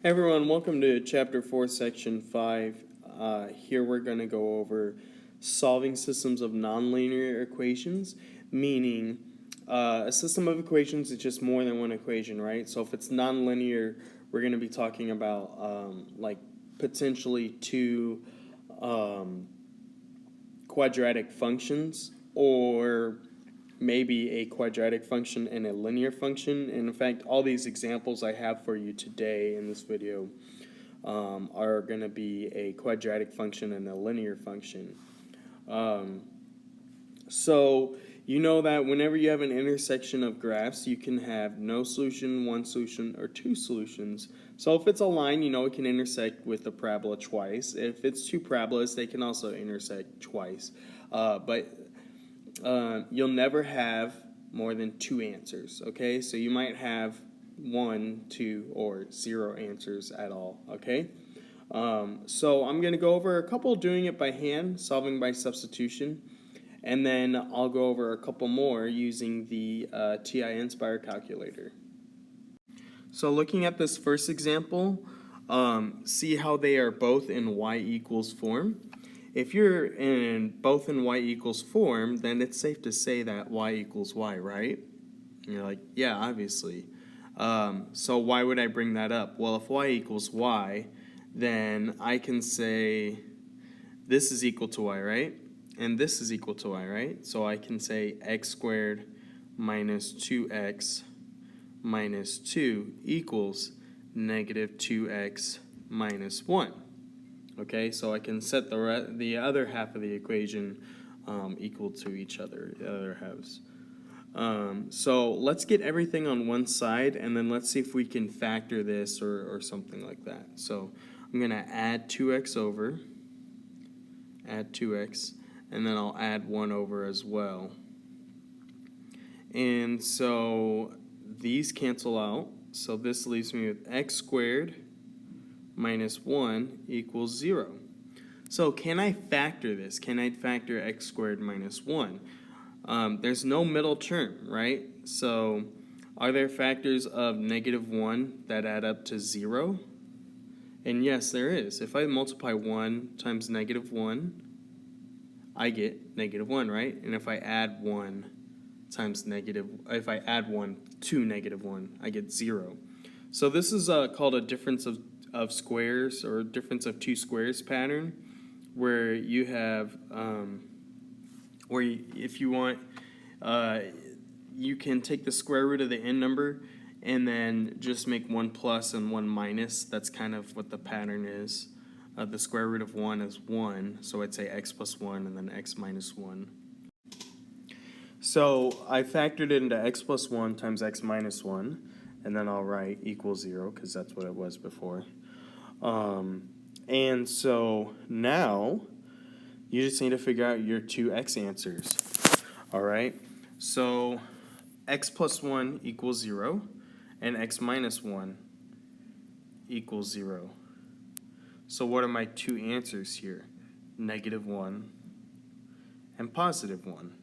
Hey everyone, welcome to Chapter 4, Section 5. Here we're going to go over solving systems of nonlinear equations, meaning a system of equations is just more than one equation, right? So if it's nonlinear, we're going to be talking about like potentially two quadratic functions, or maybe a quadratic function and a linear function. And in fact, all these examples I have for you today in this video are going to be a quadratic function and a linear function. So you know that whenever you have an intersection of graphs, you can have no solution, one solution, or two solutions. So if it's a line, you know it can intersect with a parabola twice. If it's two parabolas, they can also intersect twice. But you'll never have more than two answers, okay? So you might have 1, 2, or 0 answers at all, okay? So I'm going to go over a couple doing it by hand, solving by substitution, and then I'll go over a couple more using the Ti-Nspire calculator. So looking at this first example, see how they are both in y equals form. If you're both in y equals form, then it's safe to say that y equals y, right? And you're like, yeah, obviously. So why would I bring that up? Well, if y equals y, then I can say this is equal to y, right? And this is equal to y, right? So I can say x squared minus 2x minus 2 equals negative 2x minus 1. Okay, so I can set the other half of the equation equal to each other, the other halves. So let's get everything on one side, and then let's see if we can factor this or something like that. So I'm going to add 2x over, add 2x, and then I'll add 1 over as well. And so these cancel out, so this leaves me with x squared minus 1 equals 0. So can I factor this? Can I factor x squared minus 1? There's no middle term, right? So are there factors of negative 1 that add up to 0? And yes, there is. If I multiply 1 times negative 1, I get negative 1, right? And if I add 1 times if I add 1 to negative 1, I get 0. So this is called a difference of squares, or difference of two squares pattern, where you have if you want, you can take the square root of the n number and then just make 1 plus and 1 minus. That's kind of what the pattern is. The square root of 1 is 1, so I'd say x plus 1 and then x minus 1. So I factored it into x plus 1 times x minus 1, and then I'll write equals 0 because that's what it was before. And so now you just need to figure out your two x answers. All right, so x plus 1 equals 0, and x minus 1 equals 0. So what are my two answers here? Negative 1 and positive 1.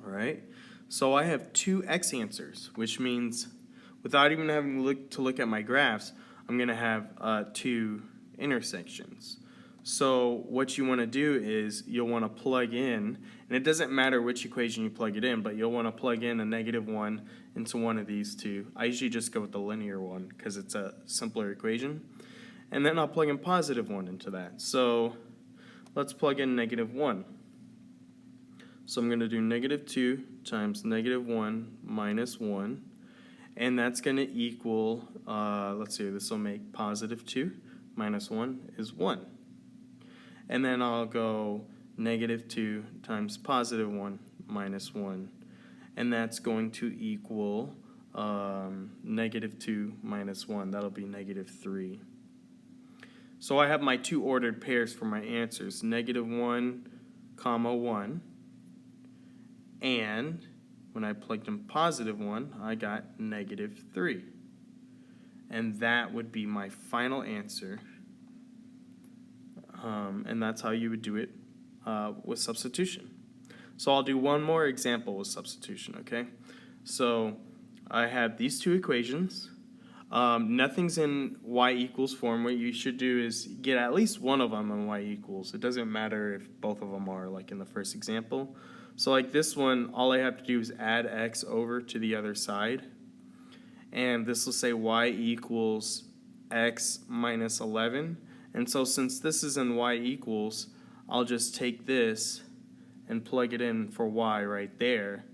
All right, so I have two x answers, which means without even having to look at my graphs, I'm going to have two intersections. So what you want to do is you'll want to plug in, and it doesn't matter which equation you plug it in, but you'll want to plug in a negative 1 into one of these two. I usually just go with the linear one because it's a simpler equation. And then I'll plug in positive 1 into that. So let's plug in negative 1. So I'm going to do negative 2 times negative 1 minus 1. And that's going to equal, let's see, this will make positive 2 minus 1 is 1. And then I'll go negative 2 times positive 1 minus 1. And that's going to equal negative 2 minus 1. That'll be negative 3. So I have my two ordered pairs for my answers, negative 1, comma 1. And when I plugged in positive 1, I got negative 3. And that would be my final answer. And that's how you would do it with substitution. So I'll do one more example with substitution, okay? So I have these two equations. Nothing's in y equals form. What you should do is get at least one of them in y equals. It doesn't matter if both of them are, like in the first example. So like this one, all I have to do is add x over to the other side. And this will say y equals x minus 11. And so since this is in y equals, I'll just take this and plug it in for y right there.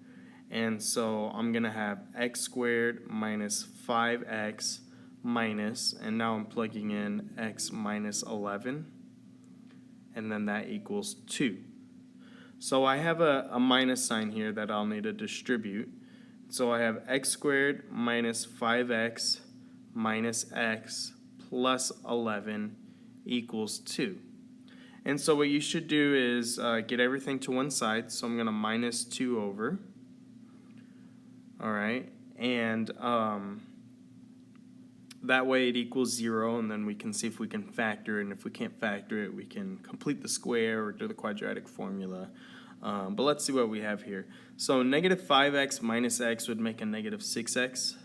And so I'm going to have x squared minus 5x minus, and now I'm plugging in x minus 11, and then that equals 2. So I have a minus sign here that I'll need to distribute. So I have x squared minus 5x minus x plus 11 equals 2. And so what you should do is get everything to one side. So I'm going to minus 2 over. All right, and that way it equals 0, and then we can see if we can factor it, and if we can't factor it, we can complete the square or do the quadratic formula. But let's see what we have here. So negative 5x minus x would make a negative 6x,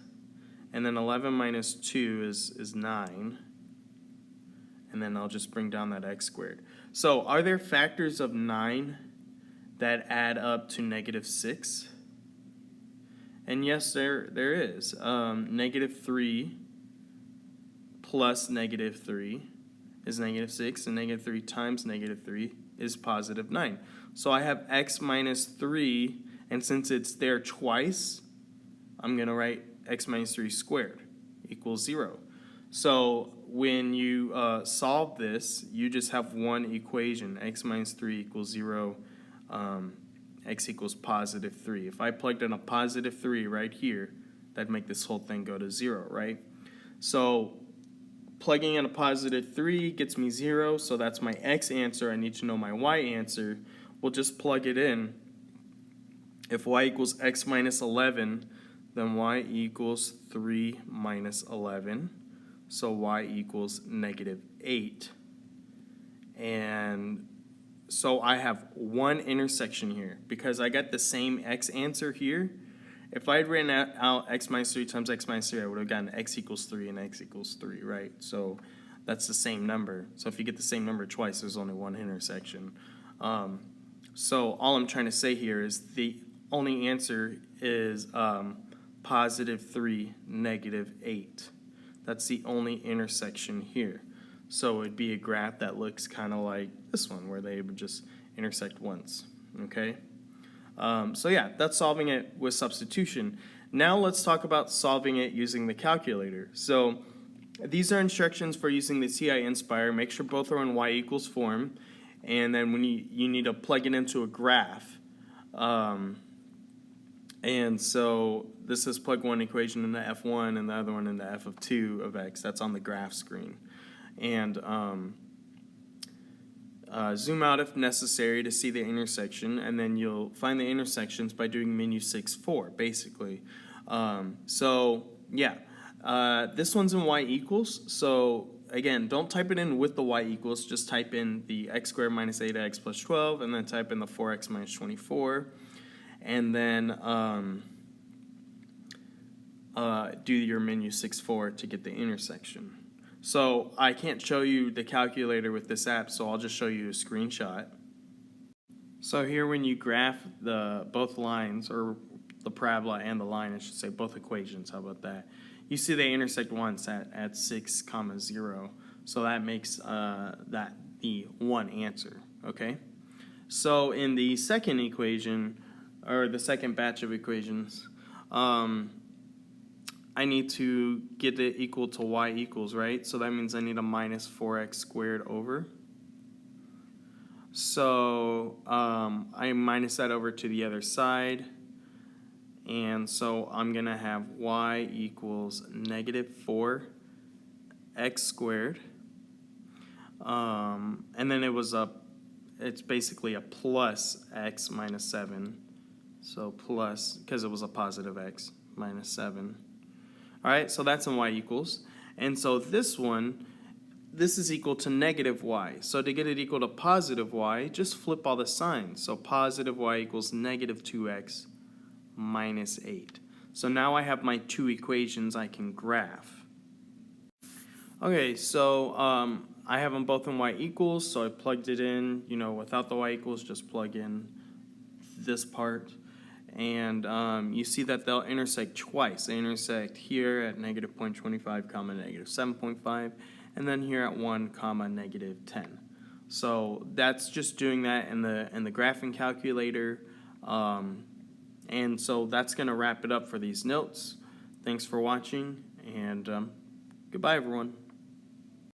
and then 11 minus 2 is 9, and then I'll just bring down that x squared. So are there factors of 9 that add up to negative 6? And yes, there is. Negative 3 plus negative 3 is negative 6, and negative 3 times negative 3 is positive 9. So I have x minus 3, and since it's there twice, I'm going to write x minus 3 squared equals 0. So when you solve this, you just have one equation, x minus 3 equals 0, x equals positive 3. If I plugged in a positive 3 right here, that'd make this whole thing go to 0, right? So plugging in a positive 3 gets me 0, so that's my x answer. I need to know my y answer. We'll just plug it in. If y equals x minus 11, then y equals 3 minus 11. So y equals negative 8. And so I have one intersection here because I got the same x answer here. If I had written out x minus 3 times x minus 3, I would have gotten x equals 3 and x equals 3, right? So that's the same number. So if you get the same number twice, there's only one intersection. So all I'm trying to say here is the only answer is positive 3, negative 8. That's the only intersection here. So it'd be a graph that looks kind of like this one, where they would just intersect once, okay? So yeah, that's solving it with substitution. Now let's talk about solving it using the calculator. So these are instructions for using the Ti-Nspire. Make sure both are in y equals form, and then when you need to plug it into a graph. And so this is plug one equation into f1 and the other one into f of 2 of x. That's on the graph screen. And zoom out if necessary to see the intersection, and then you'll find the intersections by doing menu 6-4, basically. So yeah, this one's in y equals. So again, don't type it in with the y equals. Just type in the x squared minus 8x plus 12, and then type in the 4x minus 24, and then do your menu 6-4 to get the intersection. So I can't show you the calculator with this app, so I'll just show you a screenshot. So here when you graph both lines, or the parabola and the line, I should say, both equations, how about that? You see they intersect once at 6, 0. So that makes that the one answer, okay? So in the second equation, or the second batch of equations, I need to get it equal to y equals, right? So that means I need a minus 4x squared over. So I minus that over to the other side. And so I'm going to have y equals negative 4x squared. And then it's basically a plus x minus 7. So plus, because it was a positive x, minus 7. All right, so that's in y equals. And so this is equal to negative y. So to get it equal to positive y, just flip all the signs. So positive y equals negative 2x minus 8. So now I have my two equations I can graph. Okay, so I have them both in y equals, so I plugged it in, without the y equals, just plug in this part. And you see that they'll intersect twice. They intersect here at negative 0.25 comma negative 7.5, and then here at 1 comma negative 10. So that's just doing that in the graphing calculator. And so that's going to wrap it up for these notes. Thanks for watching, and goodbye, everyone.